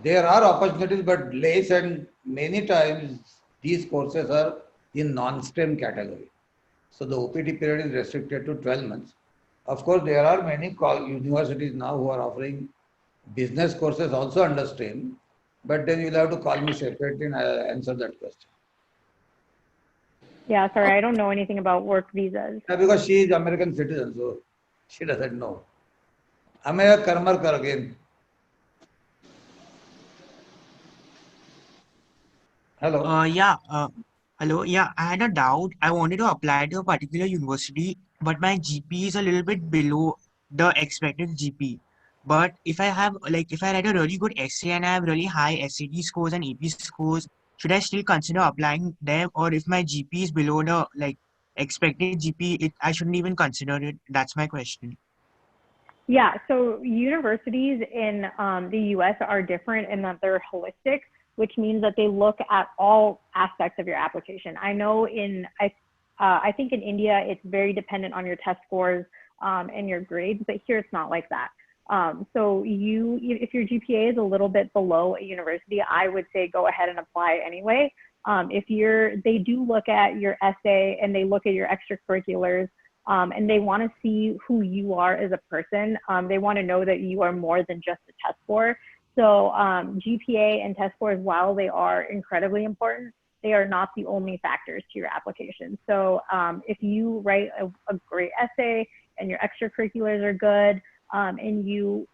There are opportunities, but less, and many times these courses are in non-STEM category. So the OPT period is restricted to 12 months. Of course, there are many universities now who are offering business courses also under STEM, but then you'll have to call me separately and I'll answer that question. Yeah, sorry, I don't know anything about work visas. Yeah, because she is American citizen, so she doesn't know. Amaya Karmarkar again. Hello. Hello. Yeah, I had a doubt. I wanted to apply to a particular university, but my GP is a little bit below the expected GP. But if I write a really good essay and I have really high SAT scores and AP scores, should I still consider applying them? Or if my GP is below the expected GP, I shouldn't even consider it. That's my question. Yeah, so universities in the US are different in that they're holistic, which means that they look at all aspects of your application. I know I think in India, it's very dependent on your test scores and your grades, but here it's not like that. So if your GPA is a little bit below a university, I would say go ahead and apply anyway. They do look at your essay and they look at your extracurriculars, and they want to see who you are as a person. They want to know that you are more than just a test score. So GPA and test scores, while they are incredibly important, they are not the only factors to your application. So if you write a great essay and your extracurriculars are good, and you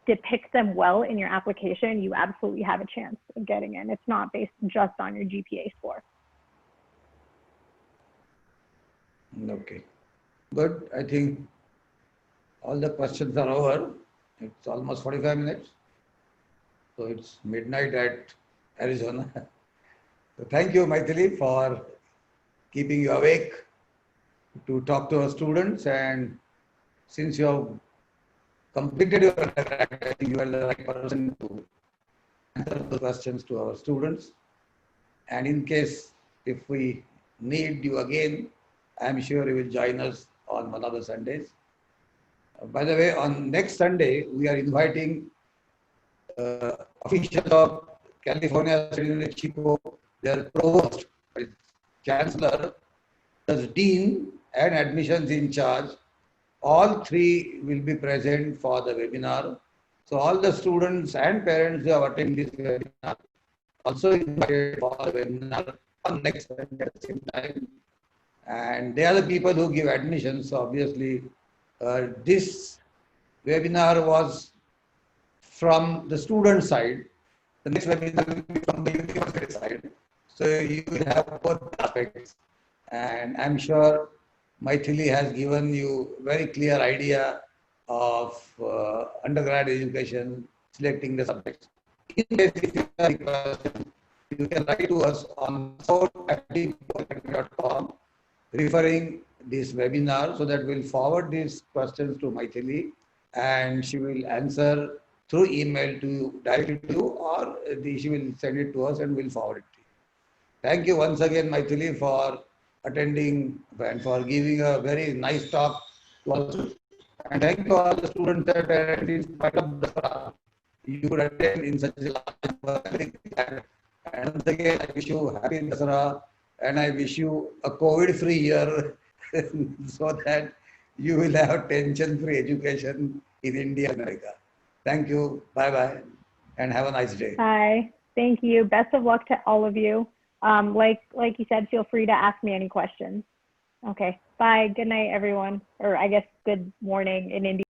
depict them well in your application, you absolutely have a chance of getting in. It's not based just on your GPA score. Okay. Good. I think all the questions are over. It's almost 45 minutes. So it's midnight at Arizona. So thank you, Maithili, for keeping you awake to talk to our students. And since you have completed your undergrad, I think you are the right person to answer the questions to our students. And in case if we need you again, I'm sure you will join us on one of the Sundays. By the way, on next Sunday, we are inviting officials of California State University, Chico, their provost, chancellor, the dean, and admissions in charge. All three will be present for the webinar. So all the students and parents who have attended this webinar also invited for the webinar on next Sunday at the same time. And they are the people who give admissions. So obviously, this webinar was from the student side. The next webinar will be from the university side. So you will have both aspects. And I'm sure Maithili has given you very clear idea of undergrad education, selecting the subjects. In case if you have any questions, you can write to us on support@academy.com referring this webinar, so that we'll forward these questions to Maithili and she will answer through email to you, directly to you, or she will send it to us and we'll forward it to you. Thank you once again, Maithili, for attending and for giving a very nice talk to us. And thank you all the students that attended in spite of the you could attend in such a large. And once again, I wish you happy Dasara and I wish you a COVID-free year so that you will have tension-free education in India and America. Thank you. Bye-bye. And have a nice day. Bye. Thank you. Best of luck to all of you. Like you said, feel free to ask me any questions. Okay. Bye. Good night, everyone. Or I guess good morning in India.